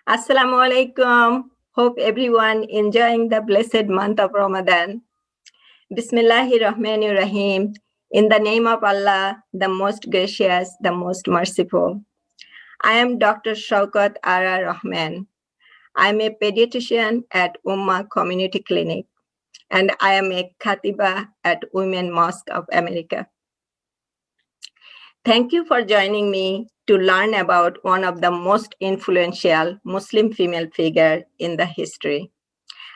Assalamu alaikum. Hope everyone enjoying the blessed month of Ramadan. Bismillahir Rahmanir Rahim. In the name of Allah, the most gracious, the most merciful. I am Dr. Shaukat Ara Rahman. I am a pediatrician at Ummah Community Clinic, and I am a Khatiba at Women Mosque of America. Thank you for joining me to learn about one of the most influential Muslim female figure in the history.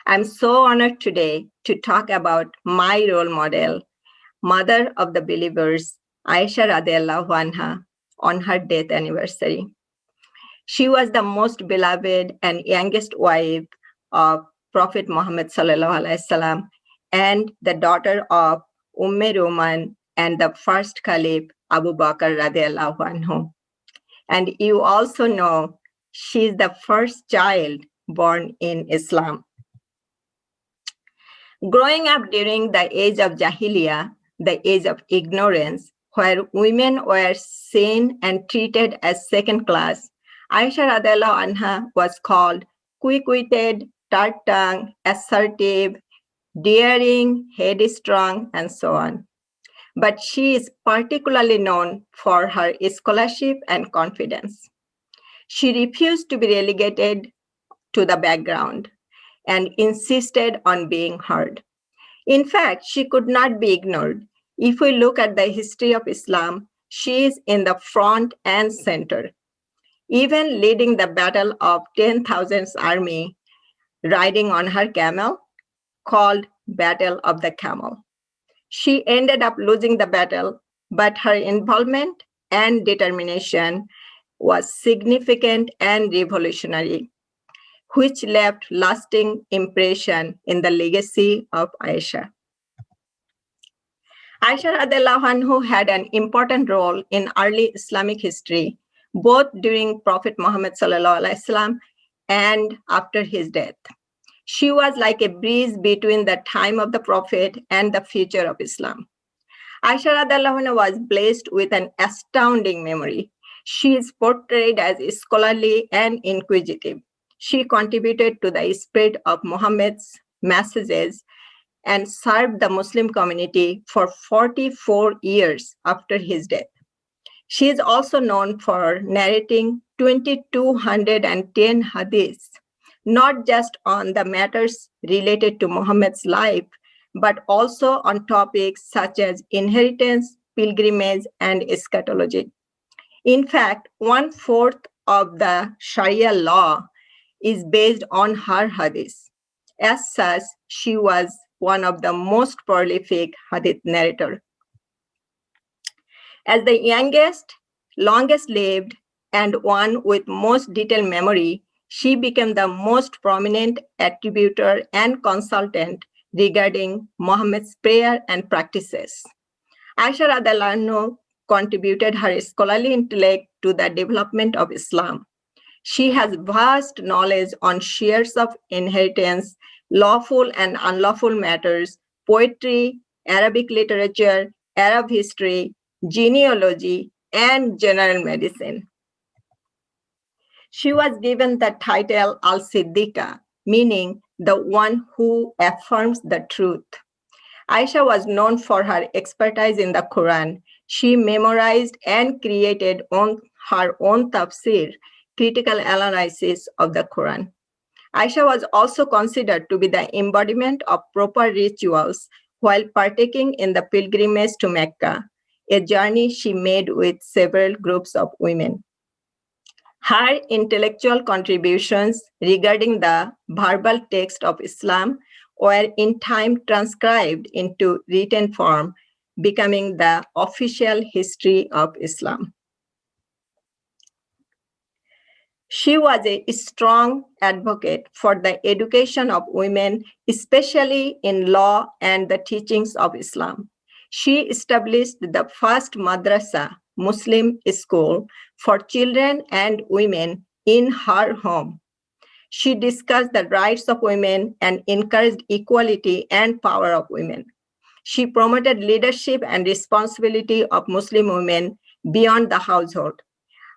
I'm so honored today to talk about my role model, mother of the believers, Aisha radiallahu anha, on her death anniversary. She was the most beloved and youngest wife of Prophet Muhammad sallallahu alaihi wasallam and the daughter of Roman and the first Caliph Abu Bakr radiallahu anhu. And you also know she's the first child born in Islam. Growing up during the age of Jahiliyyah, the age of ignorance, where women were seen and treated as second class, Aisha radiallahu anha was called quick-witted, tart-tongued, assertive, daring, headstrong, and so on. But she is particularly known for her scholarship and confidence. She refused to be relegated to the background and insisted on being heard. In fact, she could not be ignored. If we look at the history of Islam, she is in the front and center, even leading the battle of 10,000 army, riding on her camel, called Battle of the Camel. She ended up losing the battle, but her involvement and determination was significant and revolutionary, which left lasting impression in the legacy of Aisha. Aisha radiallahu anhu had an important role in early Islamic history, both during Prophet Muhammad sallallahu alaihi wasallam and after his death. She was like a bridge between the time of the Prophet and the future of Islam. Aisha radiallahu anha was blessed with an astounding memory. She is portrayed as scholarly and inquisitive. She contributed to the spread of Muhammad's messages and served the Muslim community for 44 years after his death. She is also known for narrating 2,210 hadiths, not just on the matters related to Muhammad's life, but also on topics such as inheritance, pilgrimage, and eschatology. In fact, 1/4 of the Sharia law is based on her hadith. As such, she was one of the most prolific hadith narrators. As the youngest, longest lived, and one with most detailed memory, she became the most prominent attributor and consultant regarding Muhammad's prayer and practices. Aisha radiallahu anha contributed her scholarly intellect to the development of Islam. She has vast knowledge on shares of inheritance, lawful and unlawful matters, poetry, Arabic literature, Arab history, genealogy, and general medicine. She was given the title Al-Siddiqa, meaning the one who affirms the truth. Aisha was known for her expertise in the Quran. She memorized and created her own tafsir, critical analysis of the Quran. Aisha was also considered to be the embodiment of proper rituals while partaking in the pilgrimage to Mecca, a journey she made with several groups of women. Her intellectual contributions regarding the verbal text of Islam were in time transcribed into written form, becoming the official history of Islam. She was a strong advocate for the education of women, especially in law and the teachings of Islam. She established the first madrasa, Muslim school, for children and women in her home. She discussed the rights of women and encouraged equality and power of women. She promoted leadership and responsibility of Muslim women beyond the household.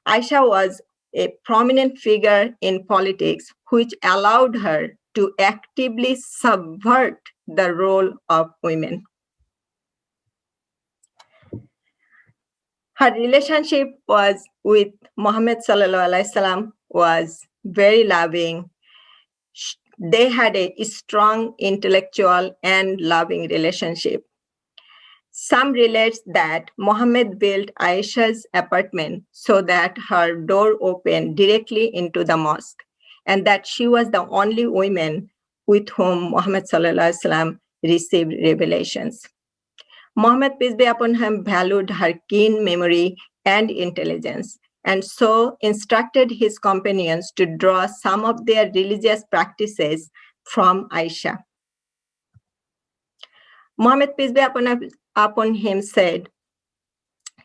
Aisha was a prominent figure in politics, which allowed her to actively subvert the role of women. Her relationship was with Muhammad sallallahu alaihi wasallam was very loving. They had a strong intellectual and loving relationship. Some relate that Muhammad built Aisha's apartment so that her door opened directly into the mosque, and that she was the only woman with whom Muhammad sallallahu alaihi wasallam received revelations. Muhammad, peace be upon him, valued her keen memory and intelligence, and so instructed his companions to draw some of their religious practices from Aisha. Muhammad, peace be upon him, said,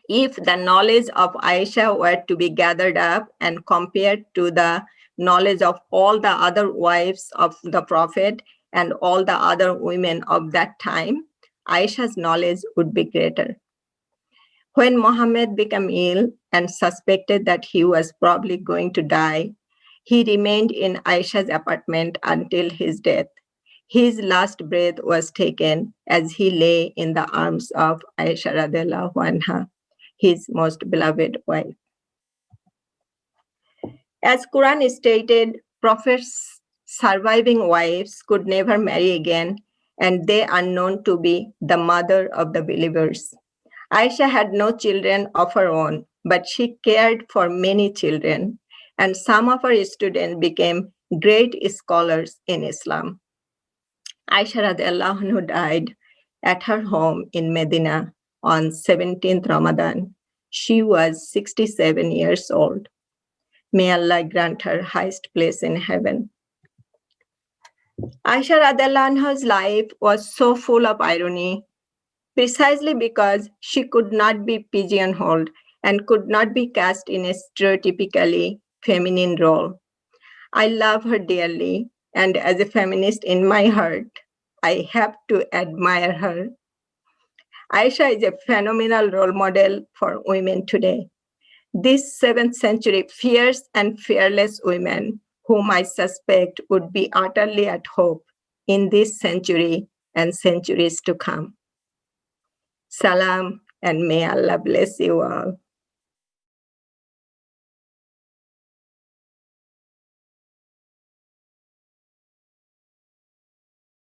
if the knowledge of Aisha were to be gathered up and compared to the knowledge of all the other wives of the Prophet and all the other women of that time, Aisha's knowledge would be greater. When Muhammad became ill and suspected that he was probably going to die, he remained in Aisha's apartment until his death. His last breath was taken as he lay in the arms of Aisha radiallahu anha, his most beloved wife. As Quran stated, Prophet's surviving wives could never marry again, and they are known to be the mother of the believers. Aisha had no children of her own, but she cared for many children, and some of her students became great scholars in Islam. Aisha radiallahu anhu died at her home in Medina on 17th Ramadan. She was 67 years old. May Allah grant her highest place in heaven. Aisha radiallahu anha's life was so full of irony, precisely because she could not be pigeonholed and could not be cast in a stereotypically feminine role. I love her dearly, and as a feminist in my heart, I have to admire her. Aisha is a phenomenal role model for women today. This 7th century fierce and fearless women, whom I suspect would be utterly at hope in this century and centuries to come. Salam, and may Allah bless you all.